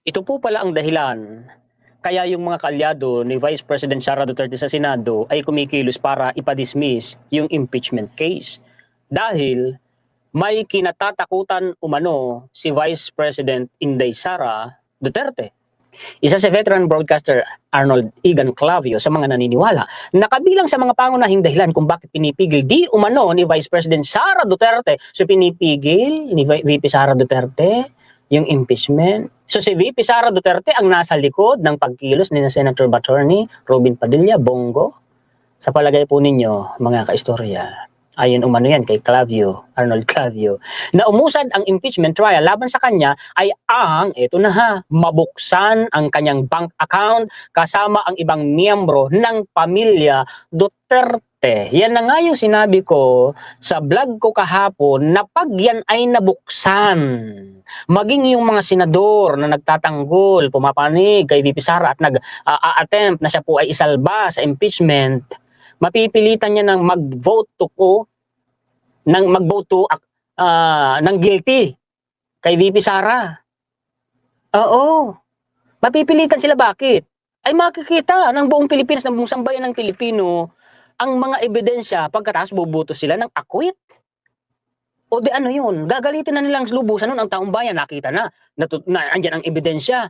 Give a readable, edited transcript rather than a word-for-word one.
Ito po pala ang dahilan kaya yung mga kaalyado ni Vice President Sara Duterte sa Senado ay kumikilos para ipa-dismiss yung impeachment case. Dahil may kinatatakutan umano si Vice President Inday Sara Duterte. Isa si veteran broadcaster Arnold Igan Clavio sa mga naniniwala na kabilang sa mga pangunahing dahilan kung bakit pinipigil di umano ni Vice President Sara Duterte, so pinipigil ni VP Sara Duterte yung impeachment. So si VP Sara Duterte ang nasa likod ng pagkilos ni Senator Attorney Robin Padilla, Bongo. Sa palagay po ninyo, mga kaistorya, ayon umano yan kay Clavio, Arnold Clavio, na umusad ang impeachment trial laban sa kanya ay ito na ha, mabuksan ang kanyang bank account kasama ang ibang miyembro ng pamilya Duterte. Yan na nga yung sinabi ko sa vlog ko kahapon na pag yan ay nabuksan, maging yung mga senador na nagtatanggol, pumapanig kay VP Sara at nag-attempt na siya po ay isalba sa impeachment, mapipilitan niya ng mag-vote ng guilty kay VP Sara. Oo. Mapipilitan sila, bakit? Ay makikita ng buong Pilipinas, ng buong sambayan ng Pilipino ang mga ebidensya pagkatapos boboto sila ng acquit. O di ano yun, gagalitin na nilang lubusan nun ang taong bayan, nakita na andyan ang ebidensya